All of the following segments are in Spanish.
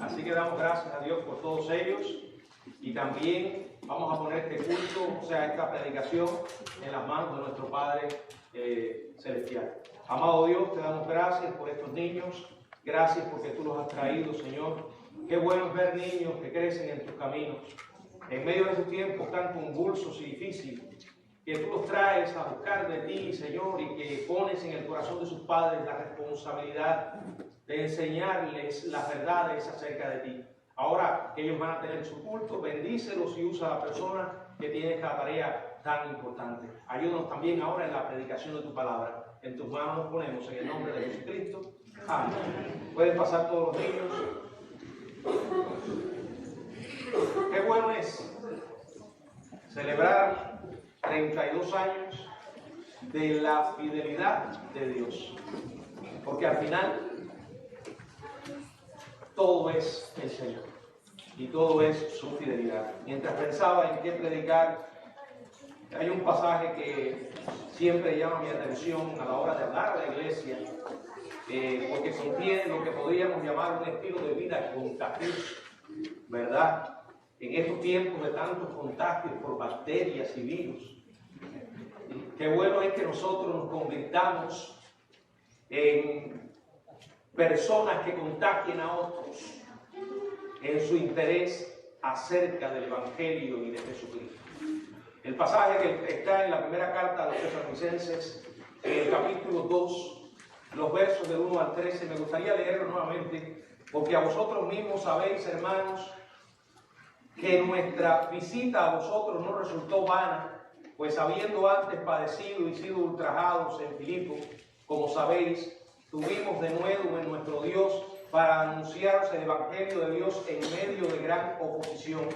Así que damos gracias a Dios por todos ellos y también vamos a poner este culto, o sea, esta predicación en las manos de nuestro Padre Celestial. Amado Dios, te damos gracias por estos niños, gracias porque tú los has traído, Señor. Qué bueno es ver niños que crecen en tus caminos, en medio de estos tiempos tan convulsos y difíciles, que tú los traes a buscar de ti, Señor, y que pones en el corazón de sus padres la responsabilidad de enseñarles las verdades acerca de ti. Ahora que ellos van a tener su culto, bendícelos y usa a la persona que tiene esta tarea tan importante. Ayúdanos también ahora en la predicación de tu palabra. En tus manos nos ponemos en el nombre de Jesucristo. Amén. Pueden pasar todos los niños. Qué bueno es celebrar 32 años de la fidelidad de Dios, porque al final todo es el Señor y todo es su fidelidad. Mientras pensaba en qué predicar, hay un pasaje que siempre llama mi atención a la hora de hablar de la iglesia, porque contiene lo que podríamos llamar un estilo de vida contagioso, ¿verdad? En estos tiempos de tantos contagios por bacterias y virus, qué bueno es que nosotros nos convirtamos en personas que contagien a otros en su interés acerca del Evangelio y de Jesucristo. El pasaje que está en la primera carta a los Tesalonicenses, en el capítulo 2, los versos del 1 al 13, me gustaría leerlo nuevamente, porque a vosotros mismos sabéis, hermanos, que nuestra visita a vosotros no resultó vana, pues habiendo antes padecido y sido ultrajados en Filipo, como sabéis, tuvimos de nuevo en nuestro Dios para anunciaros el Evangelio de Dios en medio de gran oposición,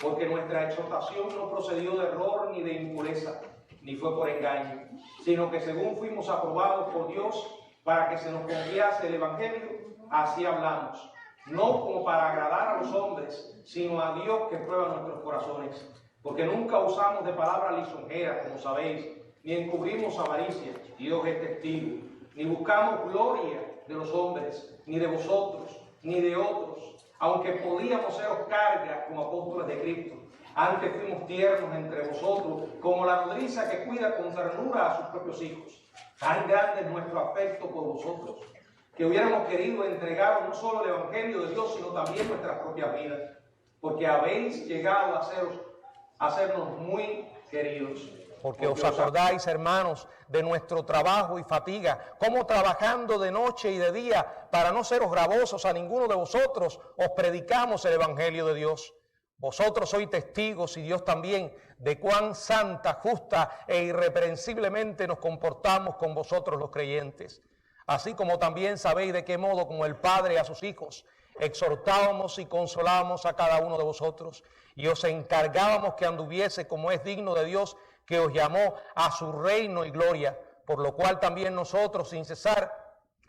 porque nuestra exhortación no procedió de error ni de impureza, ni fue por engaño, sino que según fuimos aprobados por Dios para que se nos confiase el Evangelio, así hablamos, no como para agradar a los hombres, sino a Dios que prueba nuestros corazones, porque nunca usamos de palabras lisonjeras, como sabéis, ni encubrimos avaricia, Dios es testigo, ni buscamos gloria de los hombres, ni de vosotros, ni de otros, aunque podíamos seros carga como apóstoles de Cristo. Antes fuimos tiernos entre vosotros, como la nodriza que cuida con ternura a sus propios hijos. Tan grande es nuestro afecto por vosotros, que hubiéramos querido entregaros no solo el Evangelio de Dios, sino también nuestras propias vidas, porque habéis llegado a sernos muy queridos. Porque os acordáis, hermanos, de nuestro trabajo y fatiga, cómo trabajando de noche y de día, para no seros gravosos a ninguno de vosotros, os predicamos el Evangelio de Dios. Vosotros sois testigos, y Dios también, de cuán santa, justa e irreprensiblemente nos comportamos con vosotros los creyentes. Así como también sabéis de qué modo, como el Padre a sus hijos, exhortábamos y consolábamos a cada uno de vosotros, y os encargábamos que anduviese como es digno de Dios, que os llamó a su reino y gloria, por lo cual también nosotros, sin cesar,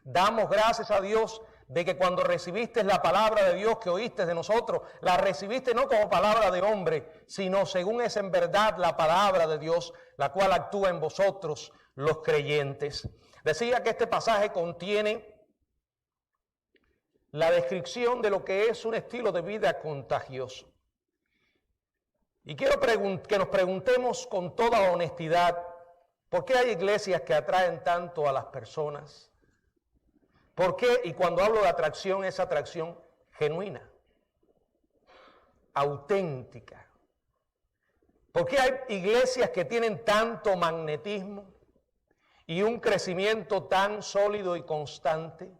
damos gracias a Dios de que cuando recibiste la palabra de Dios que oíste de nosotros, la recibiste no como palabra de hombre, sino según es en verdad la palabra de Dios, la cual actúa en vosotros los creyentes. Decía que este pasaje contiene la descripción de lo que es un estilo de vida contagioso. Y quiero que nos preguntemos con toda honestidad, ¿por qué hay iglesias que atraen tanto a las personas? ¿Por qué? Y cuando hablo de atracción, es atracción genuina, auténtica. ¿Por qué hay iglesias que tienen tanto magnetismo y un crecimiento tan sólido y constante?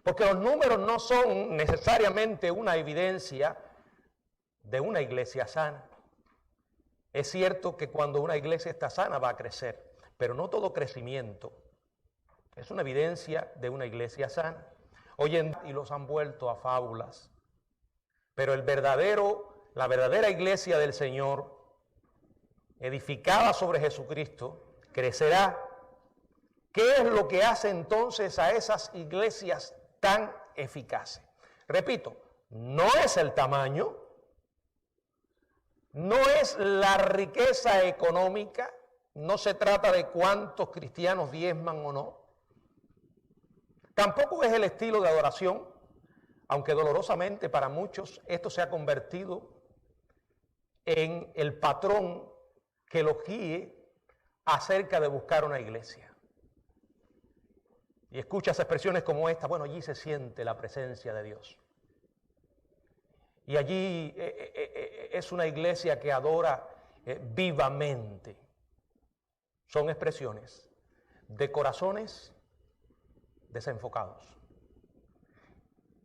Porque los números no son necesariamente una evidencia de una iglesia sana. Es cierto que cuando una iglesia está sana va a crecer, pero no todo crecimiento es una evidencia de una iglesia sana. Hoy en día y los han vuelto a fábulas, pero la verdadera iglesia del Señor, edificada sobre Jesucristo, crecerá. ¿Qué es lo que hace entonces a esas iglesias tan eficaces? Repito, no es el tamaño, no es la riqueza económica, no se trata de cuántos cristianos diezman o no. Tampoco es el estilo de adoración, aunque dolorosamente para muchos, esto se ha convertido en el patrón que los guíe acerca de buscar una iglesia. Y escuchas expresiones como esta: bueno, allí se siente la presencia de Dios. Y allí es una iglesia que adora vivamente. Son expresiones de corazones desenfocados.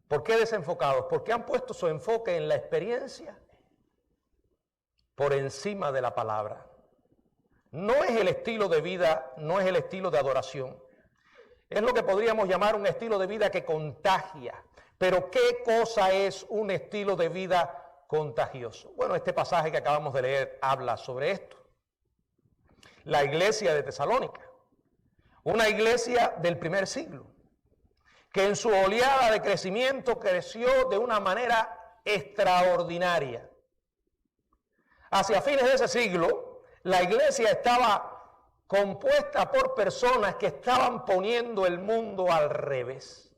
¿Por qué desenfocados? Porque han puesto su enfoque en la experiencia por encima de la palabra. No es el estilo de vida, no es el estilo de adoración. Es lo que podríamos llamar un estilo de vida que contagia. Pero ¿qué cosa es un estilo de vida contagioso? Bueno, este pasaje que acabamos de leer habla sobre esto. La iglesia de Tesalónica, una iglesia del primer siglo, que en su oleada de crecimiento creció de una manera extraordinaria. Hacia fines de ese siglo, la iglesia estaba compuesta por personas que estaban poniendo el mundo al revés.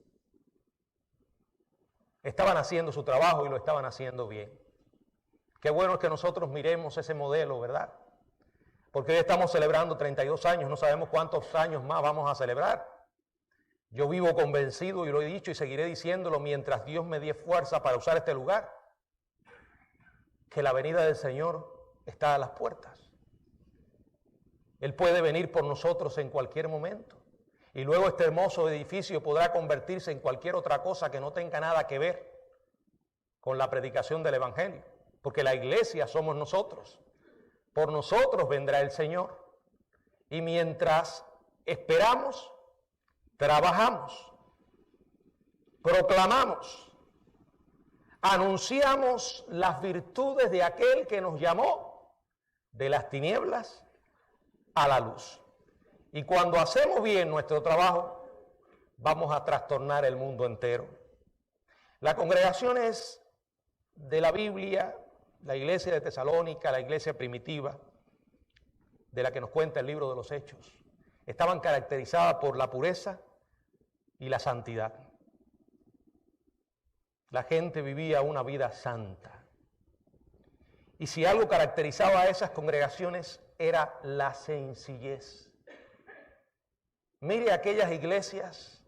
Estaban haciendo su trabajo y lo estaban haciendo bien. Qué bueno es que nosotros miremos ese modelo, ¿verdad? Porque hoy estamos celebrando 32 años, no sabemos cuántos años más vamos a celebrar. Yo vivo convencido, y lo he dicho y seguiré diciéndolo mientras Dios me dé fuerza para usar este lugar, que la venida del Señor está a las puertas. Él puede venir por nosotros en cualquier momento. Y luego este hermoso edificio podrá convertirse en cualquier otra cosa que no tenga nada que ver con la predicación del Evangelio. Porque la iglesia somos nosotros. Por nosotros vendrá el Señor. Y mientras esperamos, trabajamos, proclamamos, anunciamos las virtudes de aquel que nos llamó de las tinieblas a la luz. Y cuando hacemos bien nuestro trabajo, vamos a trastornar el mundo entero. Las congregaciones de la Biblia, la iglesia de Tesalónica, la iglesia primitiva, de la que nos cuenta el libro de los Hechos, estaban caracterizadas por la pureza y la santidad. La gente vivía una vida santa. Y si algo caracterizaba a esas congregaciones era la sencillez. Mire aquellas iglesias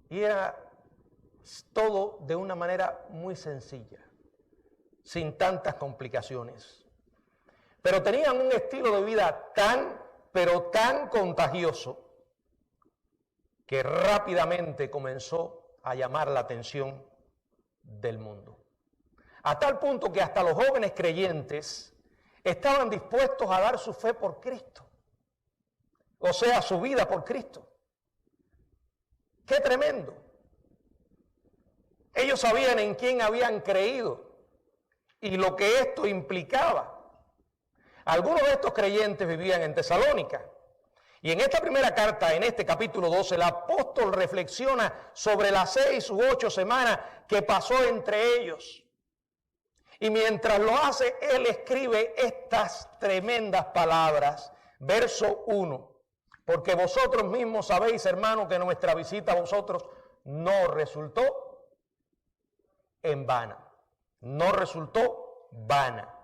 y era todo de una manera muy sencilla, sin tantas complicaciones. Pero tenían un estilo de vida pero tan contagioso que rápidamente comenzó a llamar la atención del mundo. A tal punto que hasta los jóvenes creyentes estaban dispuestos a dar su fe por Cristo. O sea, su vida por Cristo. ¡Qué tremendo! Ellos sabían en quién habían creído y lo que esto implicaba. Algunos de estos creyentes vivían en Tesalónica. Y en esta primera carta, en este capítulo 12, el apóstol reflexiona sobre las 6 u 8 semanas que pasó entre ellos. Y mientras lo hace, él escribe estas tremendas palabras. Verso 1. Porque vosotros mismos sabéis, hermanos, que nuestra visita a vosotros no resultó en vana. No resultó vana.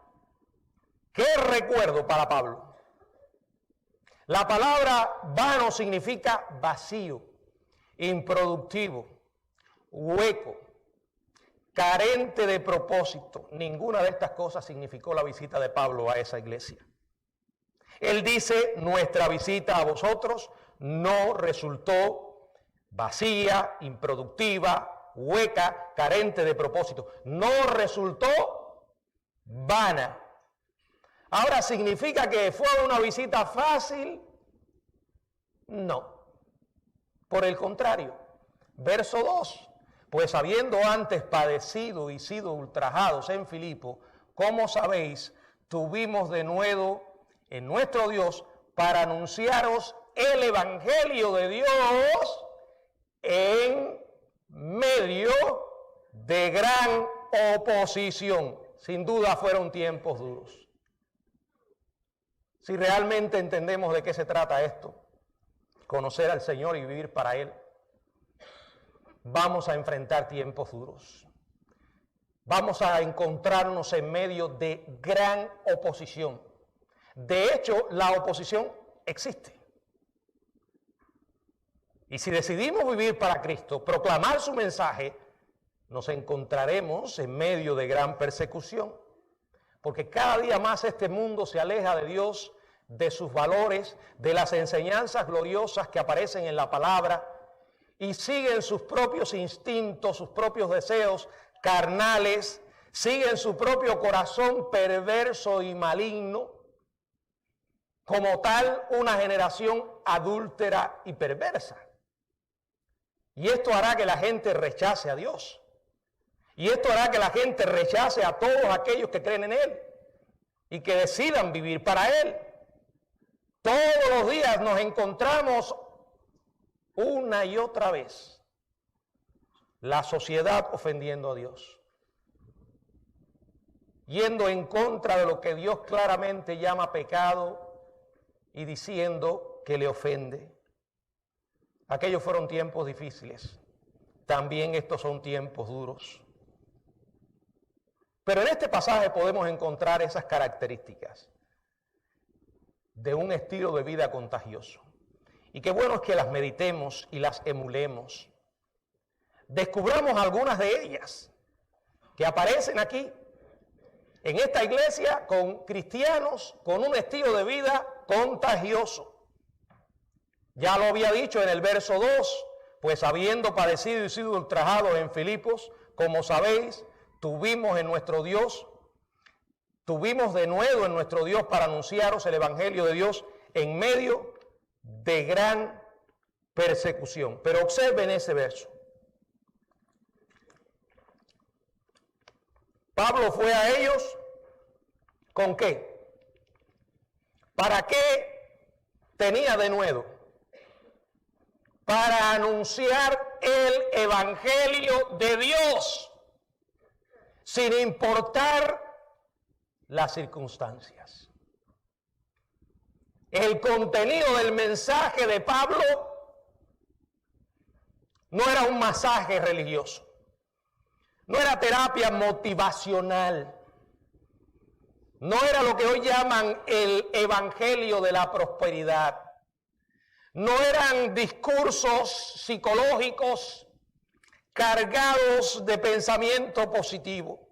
¿Qué recuerdo para Pablo? La palabra vano significa vacío, improductivo, hueco, carente de propósito. Ninguna de estas cosas significó la visita de Pablo a esa iglesia. Él dice, nuestra visita a vosotros no resultó vacía, improductiva, hueca, carente de propósito. No resultó vana. Ahora, ¿significa que fue una visita fácil? No. Por el contrario, verso 2. Pues habiendo antes padecido y sido ultrajados en Filipo, como sabéis, tuvimos de nuevo en nuestro Dios para anunciaros el Evangelio de Dios en medio de gran oposición. Sin duda fueron tiempos duros. Si realmente entendemos de qué se trata esto, conocer al Señor y vivir para Él, vamos a enfrentar tiempos duros. Vamos a encontrarnos en medio de gran oposición. De hecho, la oposición existe. Y si decidimos vivir para Cristo, proclamar su mensaje, nos encontraremos en medio de gran persecución. Porque cada día más este mundo se aleja de Dios, de sus valores, de las enseñanzas gloriosas que aparecen en la palabra, y siguen sus propios instintos, sus propios deseos carnales, siguen su propio corazón perverso y maligno, como tal una generación adúltera y perversa. Y esto hará que la gente rechace a Dios. Y esto hará que la gente rechace a todos aquellos que creen en Él y que decidan vivir para Él. Todos los días nos encontramos una y otra vez la sociedad ofendiendo a Dios, yendo en contra de lo que Dios claramente llama pecado y diciendo que le ofende. Aquellos fueron tiempos difíciles, también estos son tiempos duros. Pero en este pasaje podemos encontrar esas características de un estilo de vida contagioso. Y qué bueno es que las meditemos y las emulemos. Descubramos algunas de ellas que aparecen aquí en esta iglesia con cristianos con un estilo de vida contagioso. Ya lo había dicho en el verso 2, pues habiendo padecido y sido ultrajados en Filipos, como sabéis, tuvimos de nuevo en nuestro Dios para anunciaros el evangelio de Dios en medio de gran persecución. Pero observen ese verso. Pablo fue a ellos ¿con qué? ¿Para qué tenía de nuevo? Para anunciar el evangelio de Dios, sin importar las circunstancias. El contenido del mensaje de Pablo no era un masaje religioso, no era terapia motivacional, no era lo que hoy llaman el evangelio de la prosperidad, no eran discursos psicológicos cargados de pensamiento positivo.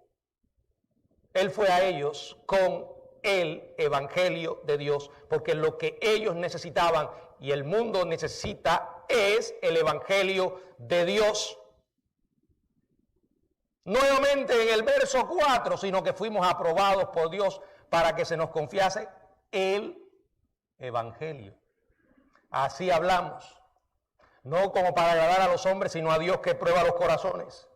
Él fue a ellos con el evangelio de Dios, porque lo que ellos necesitaban y el mundo necesita es el evangelio de Dios. Nuevamente en el verso 4, sino que fuimos aprobados por Dios para que se nos confiase el evangelio. Así hablamos, no como para agradar a los hombres, sino a Dios que prueba los corazones.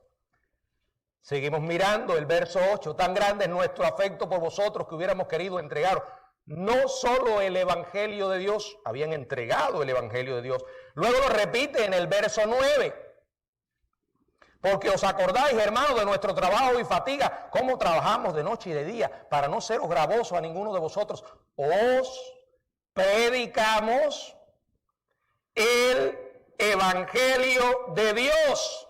Seguimos mirando el verso 8, tan grande es nuestro afecto por vosotros que hubiéramos querido entregar no solo el evangelio de Dios, habían entregado el evangelio de Dios. Luego lo repite en el verso 9. Porque os acordáis, hermanos, de nuestro trabajo y fatiga, cómo trabajamos de noche y de día, para no seros gravosos a ninguno de vosotros. Os predicamos el evangelio de Dios.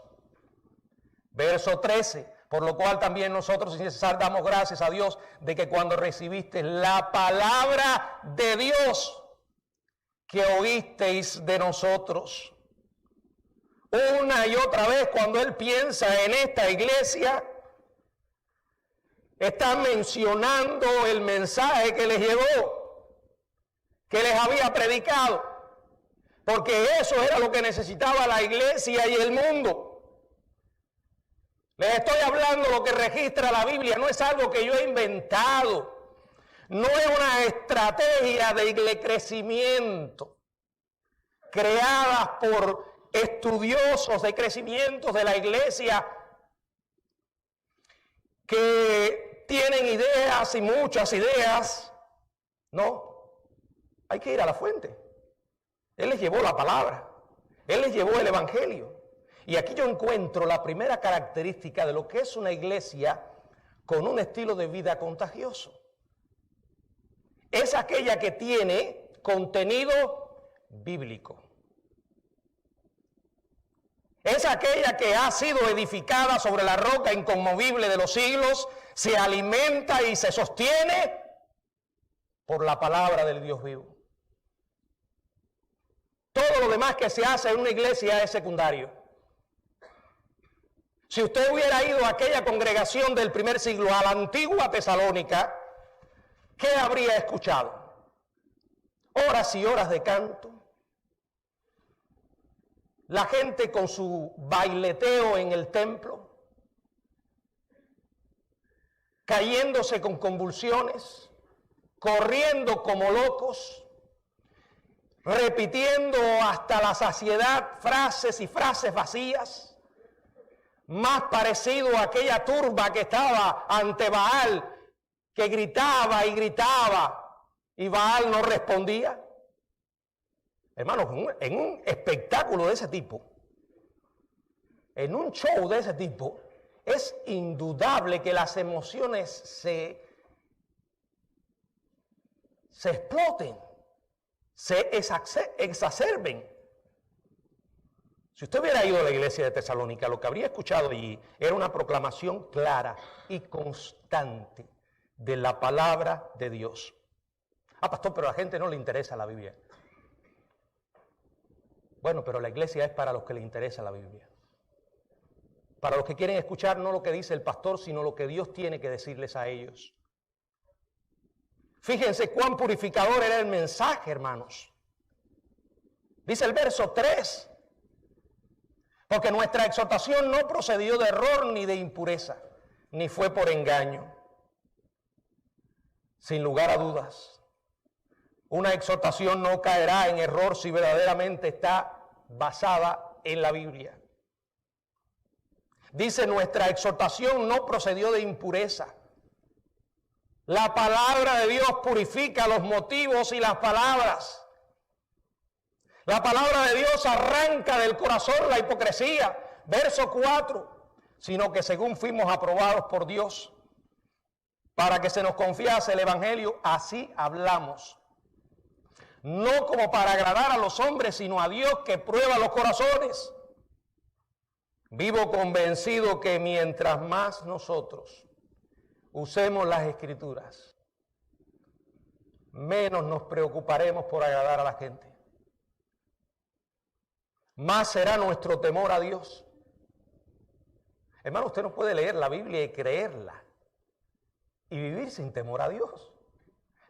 Verso 13, por lo cual también nosotros sin cesar damos gracias a Dios de que cuando recibiste la palabra de Dios que oísteis de nosotros. Una y otra vez cuando él piensa en esta iglesia, está mencionando el mensaje que les llegó, que les había predicado, porque eso era lo que necesitaba la iglesia y el mundo. Les estoy hablando lo que registra la Biblia, no es algo que yo he inventado, no es una estrategia de crecimiento creada por estudiosos de crecimiento de la iglesia que tienen ideas y muchas ideas. No, hay que ir a la fuente. Él les llevó la palabra, Él les llevó el evangelio. Y aquí yo encuentro la primera característica de lo que es una iglesia con un estilo de vida contagioso. Es aquella que tiene contenido bíblico. Es aquella que ha sido edificada sobre la roca inconmovible de los siglos, se alimenta y se sostiene por la palabra del Dios vivo. Todo lo demás que se hace en una iglesia es secundario. Si usted hubiera ido a aquella congregación del primer siglo, a la antigua Tesalónica, ¿qué habría escuchado? Horas y horas de canto. La gente con su baileteo en el templo, cayéndose con convulsiones, corriendo como locos, repitiendo hasta la saciedad frases y frases vacías, más parecido a aquella turba que estaba ante Baal, que gritaba y gritaba y Baal no respondía. Hermanos, en un espectáculo de ese tipo, en un show de ese tipo, es indudable que las emociones se exploten, se exacerben. Si usted hubiera ido a la iglesia de Tesalónica, lo que habría escuchado allí era una proclamación clara y constante de la palabra de Dios. Ah, pastor, pero a la gente no le interesa la Biblia. Bueno, pero la iglesia es para los que les interesa la Biblia. Para los que quieren escuchar no lo que dice el pastor, sino lo que Dios tiene que decirles a ellos. Fíjense cuán purificador era el mensaje, hermanos. Dice el verso 3. Porque nuestra exhortación no procedió de error ni de impureza, ni fue por engaño. Sin lugar a dudas, una exhortación no caerá en error si verdaderamente está basada en la Biblia. Dice, nuestra exhortación no procedió de impureza. La palabra de Dios purifica los motivos y las palabras. La palabra de Dios arranca del corazón la hipocresía. Verso 4. Sino que según fuimos aprobados por Dios, para que se nos confiase el Evangelio, así hablamos. No como para agradar a los hombres, sino a Dios que prueba los corazones. Vivo convencido que mientras más nosotros usemos las Escrituras, menos nos preocuparemos por agradar a la gente. Más será nuestro temor a Dios. Hermano, usted no puede leer la Biblia y creerla y vivir sin temor a Dios.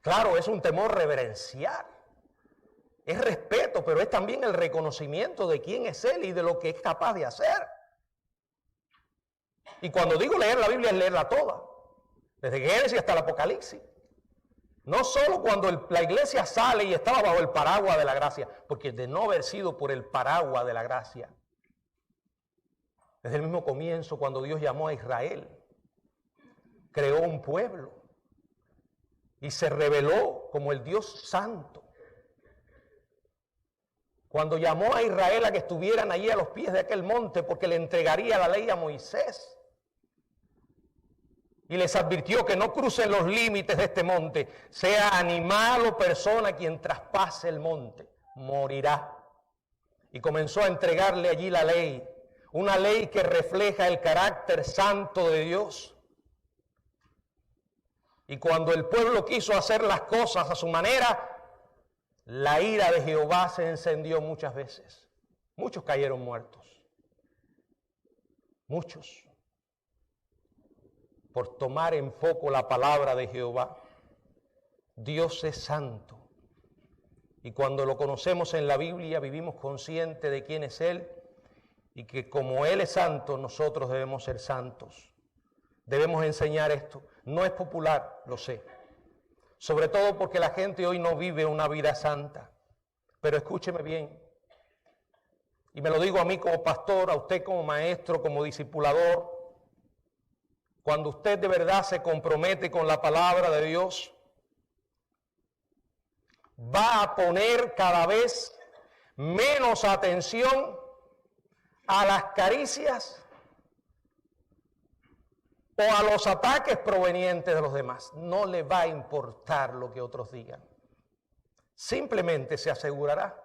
Claro, es un temor reverencial. Es respeto, pero es también el reconocimiento de quién es Él y de lo que es capaz de hacer. Y cuando digo leer la Biblia es leerla toda, desde Génesis hasta el Apocalipsis. No solo cuando la iglesia sale y estaba bajo el paraguas de la gracia, porque de no haber sido por el paraguas de la gracia, desde el mismo comienzo cuando Dios llamó a Israel, creó un pueblo y se reveló como el Dios santo. Cuando llamó a Israel a que estuvieran allí a los pies de aquel monte porque le entregaría la ley a Moisés. Y les advirtió que no crucen los límites de este monte. Sea animal o persona quien traspase el monte, morirá. Y comenzó a entregarle allí la ley. Una ley que refleja el carácter santo de Dios. Y cuando el pueblo quiso hacer las cosas a su manera, la ira de Jehová se encendió muchas veces. Muchos cayeron muertos. Muchos. Por tomar en poco la palabra de Jehová. Dios es santo. Y cuando lo conocemos en la Biblia, vivimos conscientes de quién es Él. Y que como Él es santo, nosotros debemos ser santos. Debemos enseñar esto. No es popular, lo sé. Sobre todo porque la gente hoy no vive una vida santa. Pero escúcheme bien. Y me lo digo a mí como pastor, a usted como maestro, como discipulador. Cuando usted de verdad se compromete con la palabra de Dios, va a poner cada vez menos atención a las caricias o a los ataques provenientes de los demás. No le va a importar lo que otros digan. Simplemente se asegurará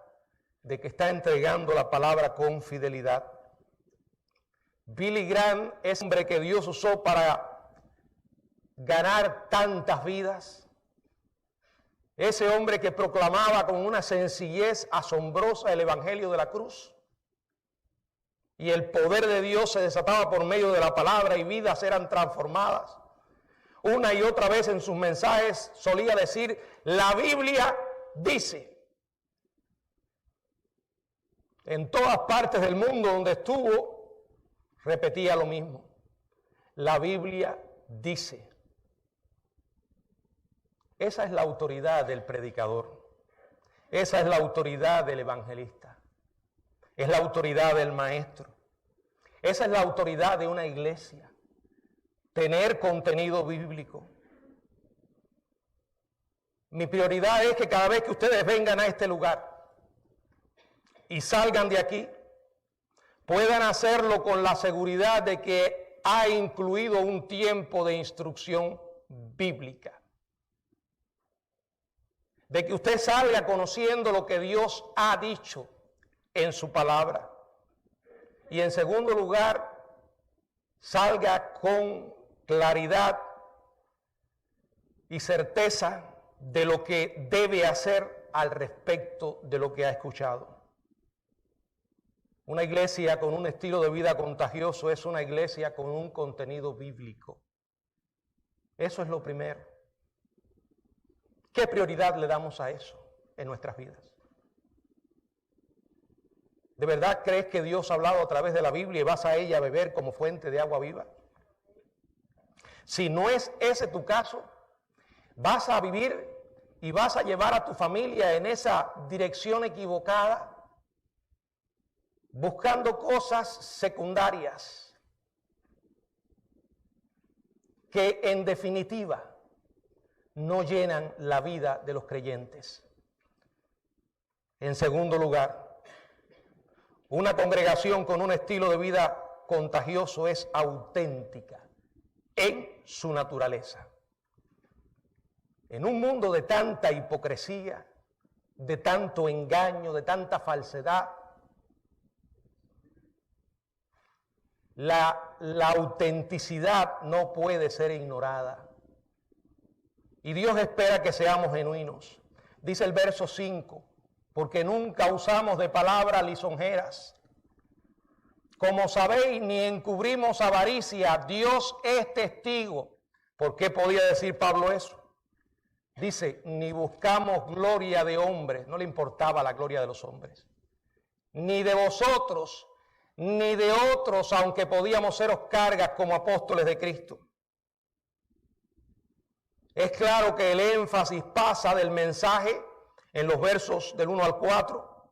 de que está entregando la palabra con fidelidad. Billy Graham es un hombre que Dios usó para ganar tantas vidas. Ese hombre que proclamaba con una sencillez asombrosa el evangelio de la cruz. Y el poder de Dios se desataba por medio de la palabra y vidas eran transformadas. Una y otra vez en sus mensajes solía decir, la Biblia dice. En todas partes del mundo donde estuvo, repetía lo mismo. La Biblia dice. Esa es la autoridad del predicador. Esa es la autoridad del evangelista. Es la autoridad del maestro. Esa es la autoridad de una iglesia. Tener contenido bíblico. Mi prioridad es que cada vez que ustedes vengan a este lugar y salgan de aquí, puedan hacerlo con la seguridad de que ha incluido un tiempo de instrucción bíblica. De que usted salga conociendo lo que Dios ha dicho en su palabra. Y en segundo lugar, salga con claridad y certeza de lo que debe hacer al respecto de lo que ha escuchado. Una iglesia con un estilo de vida contagioso es una iglesia con un contenido bíblico. Eso es lo primero. ¿Qué prioridad le damos a eso en nuestras vidas? ¿De verdad crees que Dios ha hablado a través de la Biblia y vas a ella a beber como fuente de agua viva? Si no es ese tu caso, vas a vivir y vas a llevar a tu familia en esa dirección equivocada, buscando cosas secundarias que en definitiva no llenan la vida de los creyentes. En segundo lugar, una congregación con un estilo de vida contagioso es auténtica en su naturaleza. En un mundo de tanta hipocresía, de tanto engaño, de tanta falsedad, la autenticidad no puede ser ignorada. Y Dios espera que seamos genuinos. Dice el verso 5, porque nunca usamos de palabras lisonjeras. Como sabéis, ni encubrimos avaricia, Dios es testigo. ¿Por qué podía decir Pablo eso? Dice, ni buscamos gloria de hombres, no le importaba la gloria de los hombres, ni de vosotros, ni de otros, aunque podíamos seros cargas como apóstoles de Cristo. Es claro que el énfasis pasa del mensaje en los versos del 1 al 4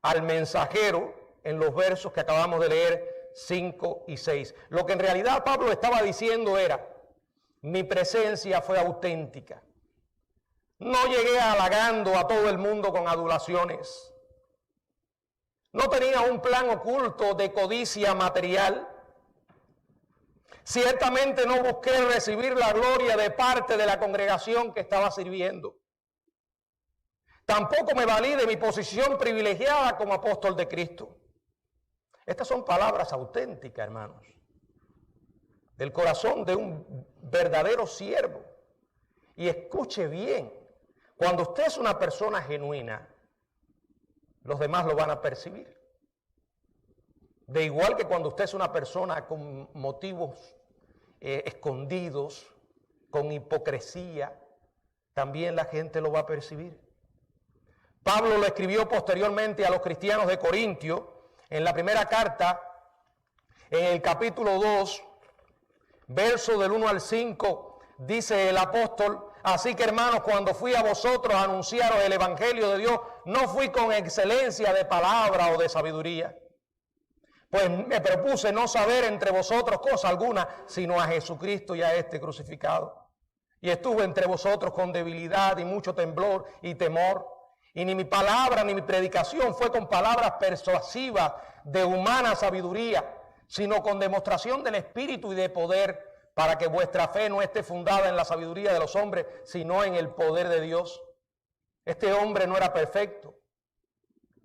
al mensajero en los versos que acabamos de leer 5 y 6. Lo que en realidad Pablo estaba diciendo era, mi presencia fue auténtica. No llegué halagando a todo el mundo con adulaciones. No tenía un plan oculto de codicia material. Ciertamente no busqué recibir la gloria de parte de la congregación que estaba sirviendo. Tampoco me valí de mi posición privilegiada como apóstol de Cristo. Estas son palabras auténticas, hermanos, del corazón de un verdadero siervo. Y escuche bien, cuando usted es una persona genuina, los demás lo van a percibir. De igual que cuando usted es una persona con motivos escondidos, con hipocresía, también la gente lo va a percibir. Pablo lo escribió posteriormente a los cristianos de Corintio, en la primera carta, en el capítulo 2, verso del 1 al 5, dice el apóstol, así que hermanos, cuando fui a vosotros a anunciaros el evangelio de Dios, no fui con excelencia de palabra o de sabiduría, pues me propuse no saber entre vosotros cosa alguna, sino a Jesucristo y a este crucificado. Y estuve entre vosotros con debilidad y mucho temblor y temor. Y ni mi palabra ni mi predicación fue con palabras persuasivas de humana sabiduría, sino con demostración del Espíritu y de poder, para que vuestra fe no esté fundada en la sabiduría de los hombres, sino en el poder de Dios. Este hombre no era perfecto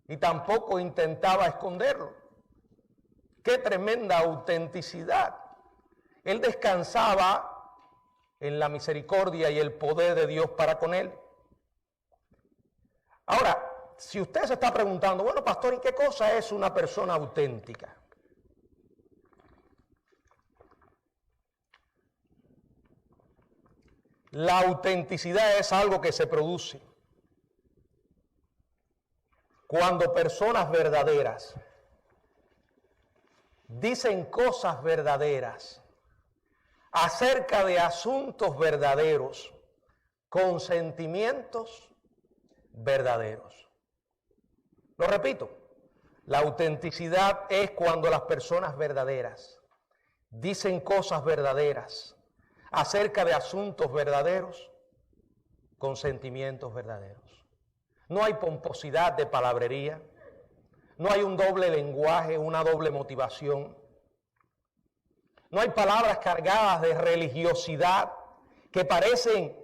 y tampoco intentaba esconderlo. Qué tremenda autenticidad. Él descansaba en la misericordia y el poder de Dios para con él. Ahora, si usted se está preguntando, bueno, pastor, ¿y qué cosa es una persona auténtica? La autenticidad es algo que se produce cuando personas verdaderas dicen cosas verdaderas acerca de asuntos verdaderos con sentimientos verdaderos. Lo repito, la autenticidad es cuando las personas verdaderas dicen cosas verdaderas acerca de asuntos verdaderos con sentimientos verdaderos. No hay pomposidad de palabrería, no hay un doble lenguaje, una doble motivación. No hay palabras cargadas de religiosidad que parecen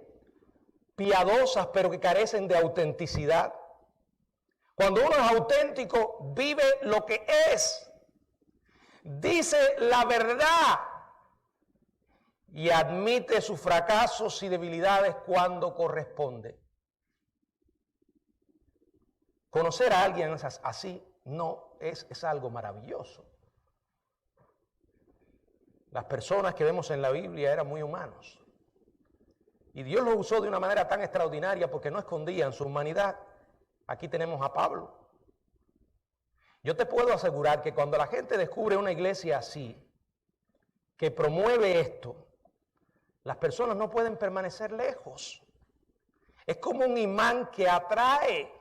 piadosas pero que carecen de autenticidad. Cuando uno es auténtico, vive lo que es, dice la verdad y admite sus fracasos y debilidades cuando corresponde. Conocer a alguien así no es algo maravilloso. Las personas que vemos en la Biblia eran muy humanos. Y Dios los usó de una manera tan extraordinaria porque no escondían su humanidad. Aquí tenemos a Pablo. Yo te puedo asegurar que cuando la gente descubre una iglesia así, que promueve esto, las personas no pueden permanecer lejos. Es como un imán que atrae.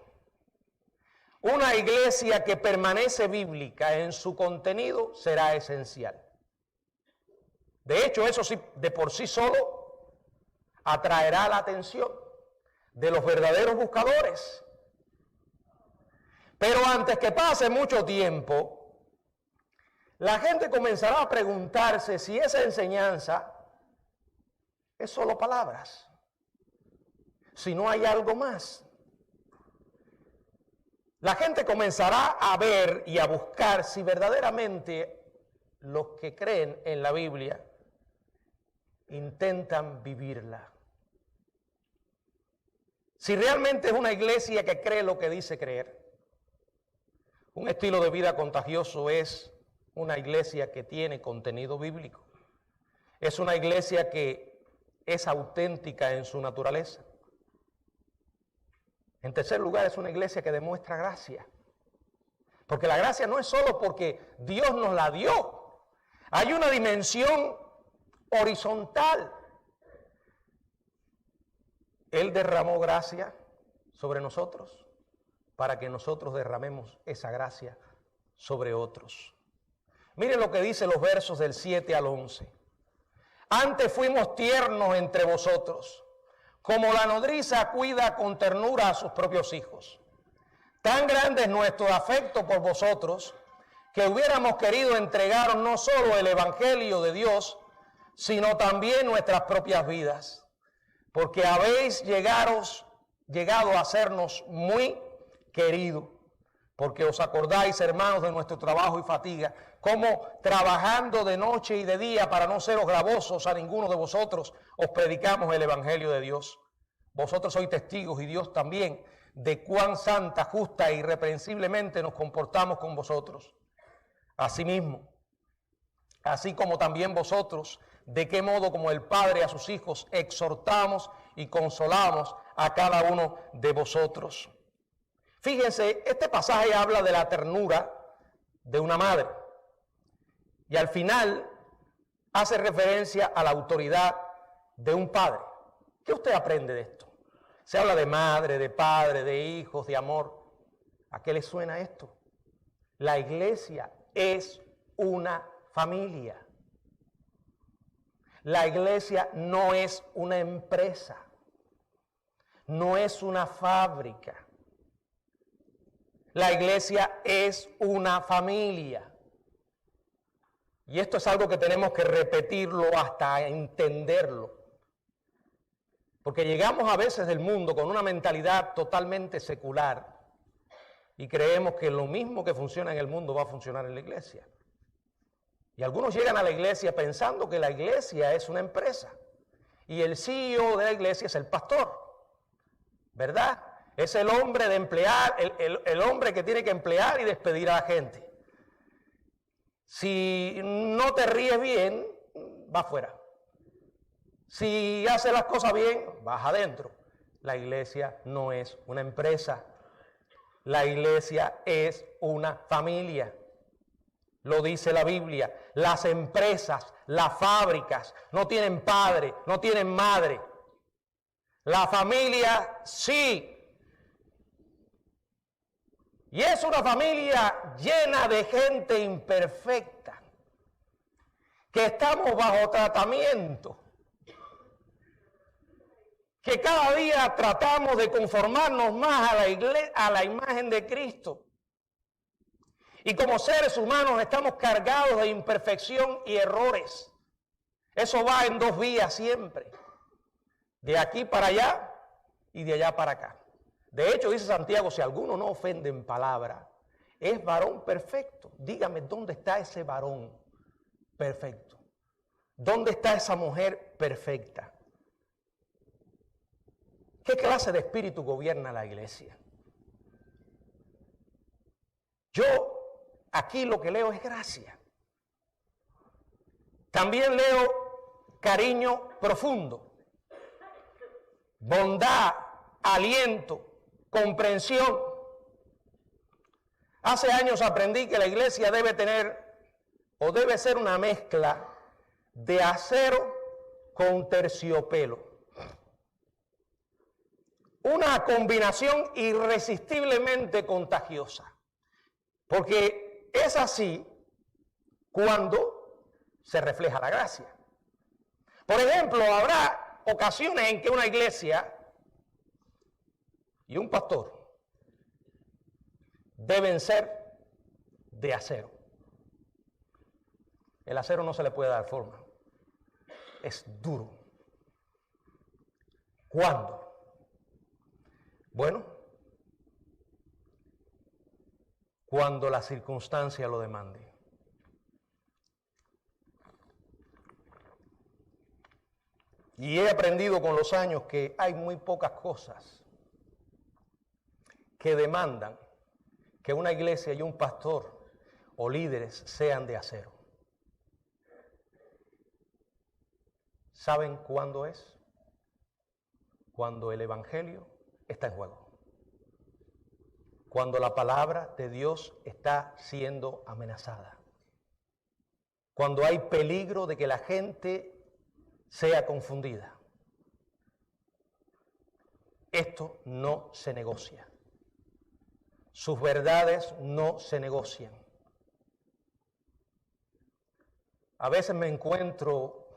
Una iglesia que permanece bíblica en su contenido será esencial. De hecho, eso sí, de por sí solo atraerá la atención de los verdaderos buscadores. Pero antes que pase mucho tiempo, la gente comenzará a preguntarse si esa enseñanza es solo palabras, si no hay algo más. La gente comenzará a ver y a buscar si verdaderamente los que creen en la Biblia intentan vivirla. Si realmente es una iglesia que cree lo que dice creer. Un estilo de vida contagioso es una iglesia que tiene contenido bíblico. Es una iglesia que es auténtica en su naturaleza. En tercer lugar, es una iglesia que demuestra gracia. Porque la gracia no es solo porque Dios nos la dio. Hay una dimensión horizontal. Él derramó gracia sobre nosotros para que nosotros derramemos esa gracia sobre otros. Miren lo que dice los versos del 7 al 11. Antes fuimos tiernos entre vosotros, como la nodriza cuida con ternura a sus propios hijos. Tan grande es nuestro afecto por vosotros, que hubiéramos querido entregaros no solo el Evangelio de Dios, sino también nuestras propias vidas, porque habéis llegado a sernos muy queridos, porque os acordáis, hermanos, de nuestro trabajo y fatiga, como trabajando de noche y de día para no seros gravosos a ninguno de vosotros, os predicamos el Evangelio de Dios. Vosotros sois testigos y Dios también de cuán santa, justa e irreprensiblemente nos comportamos con vosotros. Asimismo, así como también vosotros, de qué modo como el Padre a sus hijos exhortamos y consolamos a cada uno de vosotros. Fíjense, este pasaje habla de la ternura de una madre y al final hace referencia a la autoridad de un padre. ¿Qué usted aprende de esto? Se habla de madre, de padre, de hijos, de amor. ¿A qué le suena esto? La iglesia es una familia. La iglesia no es una empresa, no es una fábrica. La iglesia es una familia. Y esto es algo que tenemos que repetirlo hasta entenderlo. Porque llegamos a veces del mundo con una mentalidad totalmente secular y creemos que lo mismo que funciona en el mundo va a funcionar en la iglesia. Y algunos llegan a la iglesia pensando que la iglesia es una empresa y el CEO de la iglesia es el pastor, ¿verdad? Es el hombre de emplear, el hombre que tiene que emplear y despedir a la gente. Si no te ríes bien, vas afuera. Si haces las cosas bien, vas adentro. La iglesia no es una empresa. La iglesia es una familia. Lo dice la Biblia. Las empresas, las fábricas, no tienen padre, no tienen madre. La familia sí. Y es una familia llena de gente imperfecta, que estamos bajo tratamiento, que cada día tratamos de conformarnos más a la imagen de Cristo. Y como seres humanos estamos cargados de imperfección y errores. Eso va en dos vías siempre, de aquí para allá y de allá para acá. De hecho, dice Santiago, si alguno no ofende en palabra, es varón perfecto. Dígame, ¿dónde está ese varón perfecto? ¿Dónde está esa mujer perfecta? ¿Qué clase de espíritu gobierna la iglesia? Yo aquí lo que leo es gracia. También leo cariño profundo, bondad, aliento, comprensión. Hace años aprendí que la iglesia debe tener o debe ser una mezcla de acero con terciopelo. Una combinación irresistiblemente contagiosa. Porque es así cuando se refleja la gracia. Por ejemplo, habrá ocasiones en que una iglesia y un pastor deben ser de acero. El acero no se le puede dar forma. Es duro. ¿Cuándo? Bueno, cuando la circunstancia lo demande. Y he aprendido con los años que hay muy pocas cosas que demandan que una iglesia y un pastor o líderes sean de acero. ¿Saben cuándo es? Cuando el evangelio está en juego. Cuando la palabra de Dios está siendo amenazada. Cuando hay peligro de que la gente sea confundida. Esto no se negocia. Sus verdades no se negocian. A veces me encuentro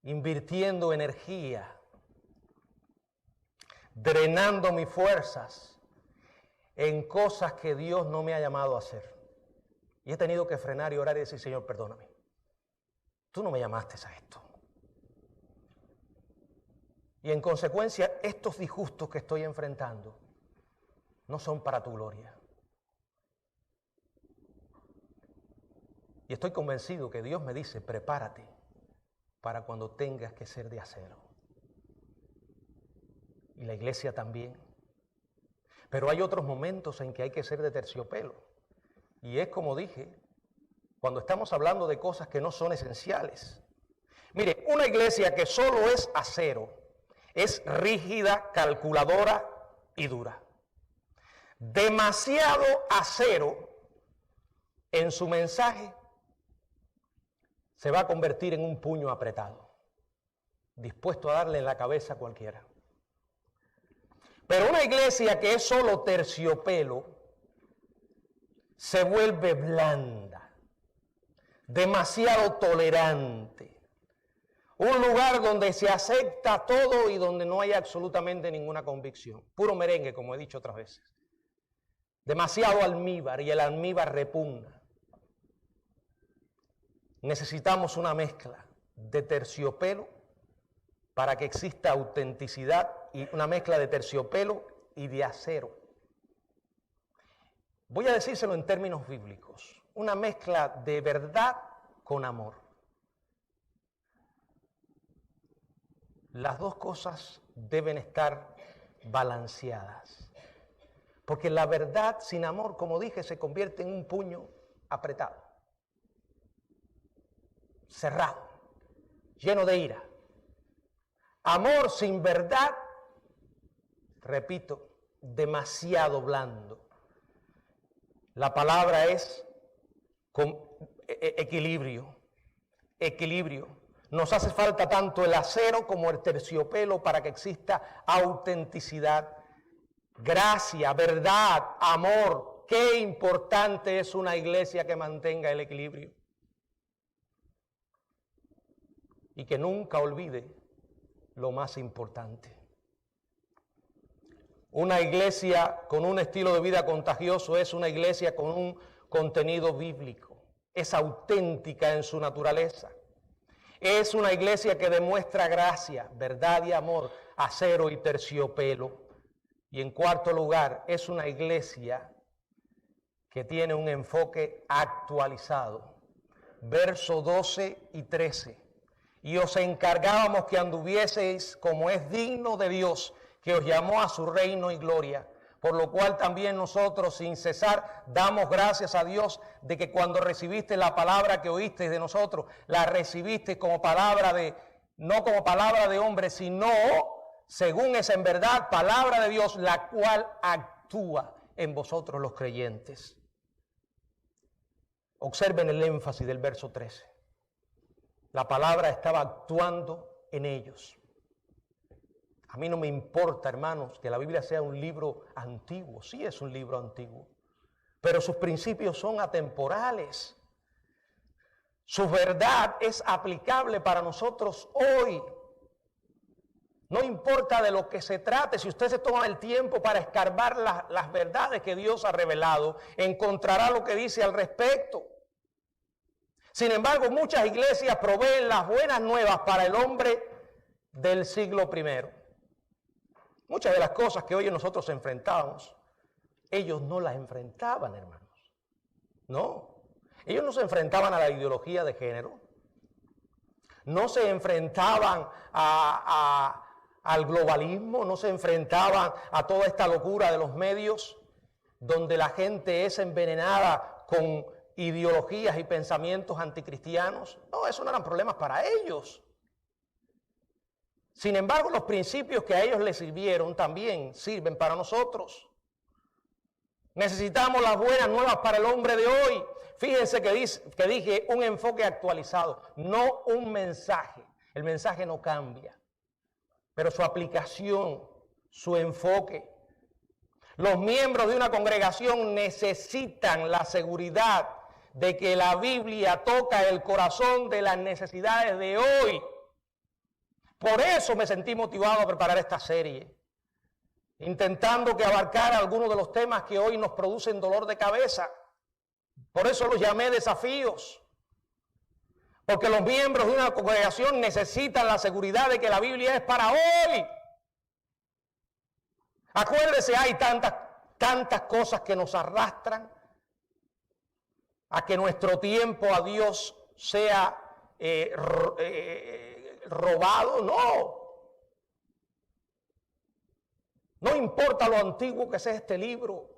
invirtiendo energía, drenando mis fuerzas en cosas que Dios no me ha llamado a hacer. Y he tenido que frenar y orar y decir, Señor, perdóname. Tú no me llamaste a esto. Y en consecuencia, estos disgustos que estoy enfrentando no son para tu gloria. Y estoy convencido que Dios me dice, prepárate para cuando tengas que ser de acero. Y la iglesia también. Pero hay otros momentos en que hay que ser de terciopelo. Y es como dije, cuando estamos hablando de cosas que no son esenciales. Mire, una iglesia que solo es acero, es rígida, calculadora y dura. Demasiado acero en su mensaje se va a convertir en un puño apretado, dispuesto a darle en la cabeza a cualquiera. Pero una iglesia que es solo terciopelo se vuelve blanda, demasiado tolerante. Un lugar donde se acepta todo y donde no hay absolutamente ninguna convicción. Puro merengue, como he dicho otras veces. Demasiado almíbar y el almíbar repugna. Necesitamos una mezcla de terciopelo para que exista autenticidad y una mezcla de terciopelo y de acero. Voy a decírselo en términos bíblicos. una mezcla de verdad con amor. Las dos cosas deben estar balanceadas. Porque la verdad sin amor, como dije, se convierte en un puño apretado, cerrado, lleno de ira. Amor sin verdad, repito, demasiado blando. La palabra es equilibrio, equilibrio. Nos hace falta tanto el acero como el terciopelo para que exista autenticidad, gracia, verdad, amor. Qué importante es una iglesia que mantenga el equilibrio y que nunca olvide lo más importante. Una iglesia con un estilo de vida contagioso es una iglesia con un contenido bíblico, es auténtica en su naturaleza. Es una iglesia que demuestra gracia, verdad y amor, acero y terciopelo. Y en cuarto lugar, es una iglesia que tiene un enfoque actualizado. Verso 12 y 13. Y os encargábamos que anduvieseis como es digno de Dios, que os llamó a su reino y gloria. Por lo cual también nosotros sin cesar damos gracias a Dios de que cuando recibiste la palabra que oísteis de nosotros, la recibiste como palabra no como palabra de hombre, sino según es en verdad palabra de Dios, la cual actúa en vosotros los creyentes. Observen el énfasis del verso 13. La palabra estaba actuando en ellos. A mí no me importa, hermanos, que la Biblia sea un libro antiguo. Sí es un libro antiguo. Pero sus principios son atemporales. Su verdad es aplicable para nosotros hoy. No importa de lo que se trate, si usted se toma el tiempo para escarbar las verdades que Dios ha revelado, encontrará lo que dice al respecto. Sin embargo, muchas iglesias proveen las buenas nuevas para el hombre del siglo I. Muchas de las cosas que hoy nosotros enfrentamos, ellos no las enfrentaban, hermanos. No, ellos no se enfrentaban a la ideología de género. No se enfrentaban al globalismo, no se enfrentaban a toda esta locura de los medios, donde la gente es envenenada con ideologías y pensamientos anticristianos. No, eso no eran problemas para ellos. Sin embargo, los principios que a ellos les sirvieron también sirven para nosotros. Necesitamos las buenas nuevas para el hombre de hoy. Fíjense que dije un enfoque actualizado, no un mensaje. El mensaje no cambia, pero su aplicación, su enfoque. Los miembros de una congregación necesitan la seguridad de que la Biblia toca el corazón de las necesidades de hoy. Por eso me sentí motivado a preparar esta serie, intentando que abarcara algunos de los temas que hoy nos producen dolor de cabeza. Por eso los llamé desafíos, porque los miembros de una congregación necesitan la seguridad de que la Biblia es para hoy. Acuérdese, hay tantas cosas que nos arrastran a que nuestro tiempo a Dios sea robado. No importa lo antiguo que sea este libro,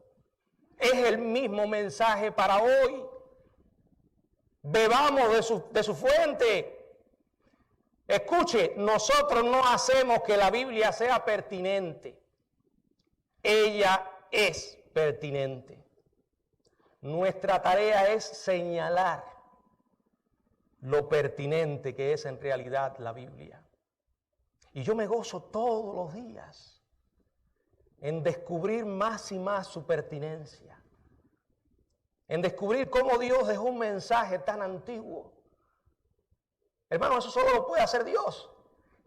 es el mismo mensaje para hoy. Bebamos de su fuente. Escuche, nosotros no hacemos que la Biblia sea pertinente. Ella es pertinente. Nuestra tarea es señalar lo pertinente que es en realidad la Biblia. Y yo me gozo todos los días en descubrir más y más su pertinencia, en descubrir cómo Dios dejó un mensaje tan antiguo. Hermano, eso solo lo puede hacer Dios,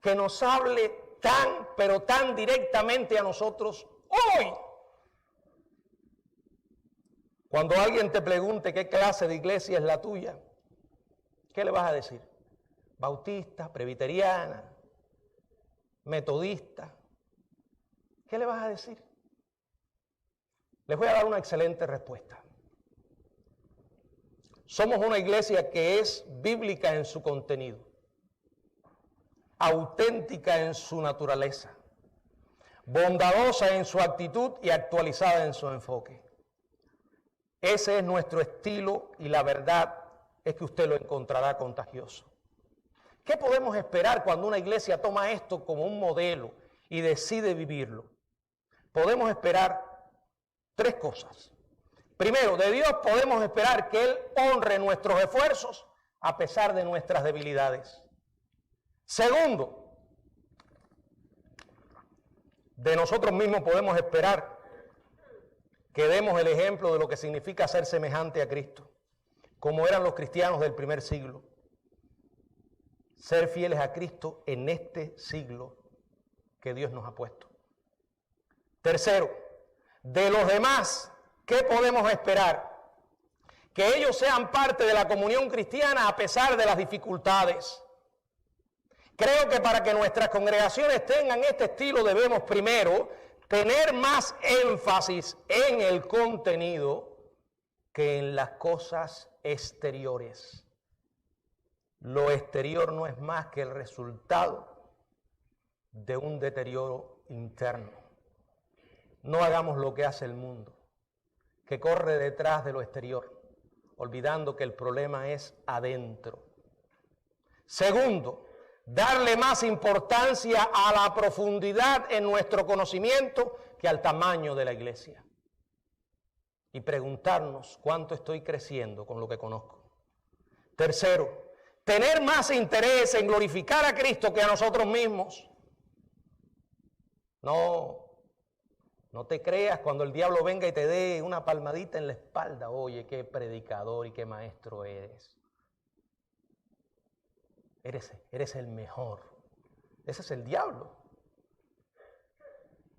que nos hable tan, pero tan directamente a nosotros hoy. Cuando alguien te pregunte qué clase de iglesia es la tuya, ¿qué le vas a decir? ¿Bautista, presbiteriana, metodista? ¿Qué le vas a decir? Les voy a dar una excelente respuesta. Somos una iglesia que es bíblica en su contenido, auténtica en su naturaleza, bondadosa en su actitud y actualizada en su enfoque. Ese es nuestro estilo y la verdad es que usted lo encontrará contagioso. ¿Qué podemos esperar cuando una iglesia toma esto como un modelo y decide vivirlo? Podemos esperar tres cosas. Primero, de Dios podemos esperar que Él honre nuestros esfuerzos a pesar de nuestras debilidades. Segundo, de nosotros mismos podemos esperar que demos el ejemplo de lo que significa ser semejante a Cristo, como eran los cristianos del primer siglo. Ser fieles a Cristo en este siglo que Dios nos ha puesto. Tercero, de los demás, ¿qué podemos esperar? Que ellos sean parte de la comunión cristiana a pesar de las dificultades. Creo que para que nuestras congregaciones tengan este estilo debemos primero tener más énfasis en el contenido que en las cosas exteriores. Lo exterior no es más que el resultado de un deterioro interno. No hagamos lo que hace el mundo, que corre detrás de lo exterior, olvidando que el problema es adentro. Segundo, darle más importancia a la profundidad en nuestro conocimiento que al tamaño de la iglesia. Y preguntarnos cuánto estoy creciendo con lo que conozco. Tercero, tener más interés en glorificar a Cristo que a nosotros mismos. No te creas cuando el diablo venga y te dé una palmadita en la espalda. Oye, qué predicador y qué maestro eres. Eres el mejor. Ese es el diablo.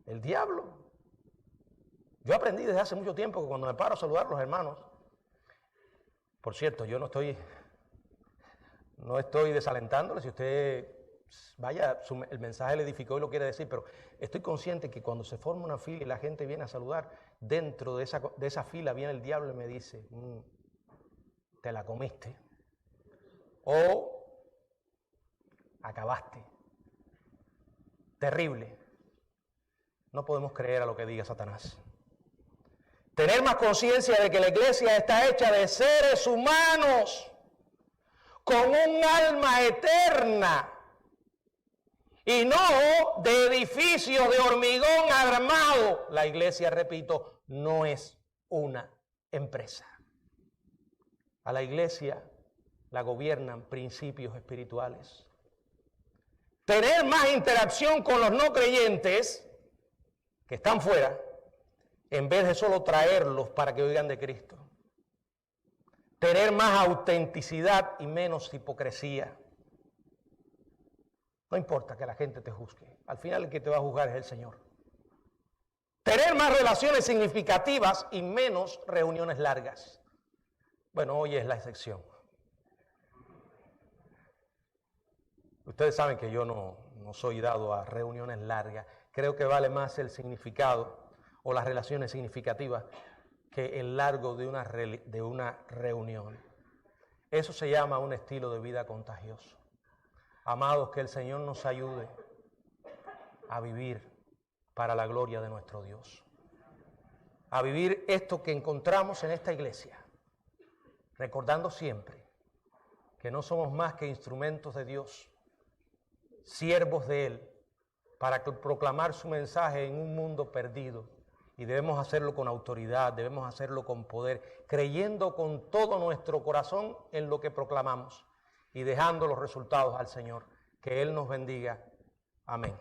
El diablo. Yo aprendí desde hace mucho tiempo que cuando me paro a saludar a los hermanos, por cierto, yo no estoy desalentándole, si usted vaya, el mensaje le edificó y lo quiere decir, pero estoy consciente que cuando se forma una fila y la gente viene a saludar, dentro de esa fila viene el diablo y me dice, te la comiste, o acabaste. Terrible. No podemos creer a lo que diga Satanás. Tener más conciencia de que la iglesia está hecha de seres humanos con un alma eterna y no de edificios de hormigón armado. La iglesia, repito, no es una empresa. A la iglesia la gobiernan principios espirituales. Tener más interacción con los no creyentes que están fuera, en vez de solo traerlos para que oigan de Cristo. Tener más autenticidad y menos hipocresía. No importa que la gente te juzgue. Al final el que te va a juzgar es el Señor. Tener más relaciones significativas y menos reuniones largas. Bueno, hoy es la excepción. Ustedes saben que yo no soy dado a reuniones largas. Creo que vale más el significado o las relaciones significativas que el largo de una reunión. Eso se llama un estilo de vida contagioso. Amados, que el Señor nos ayude a vivir para la gloria de nuestro Dios. A vivir esto que encontramos en esta iglesia, recordando siempre que no somos más que instrumentos de Dios, siervos de Él, para proclamar su mensaje en un mundo perdido. Y debemos hacerlo con autoridad, debemos hacerlo con poder, creyendo con todo nuestro corazón en lo que proclamamos y dejando los resultados al Señor. Que Él nos bendiga. Amén.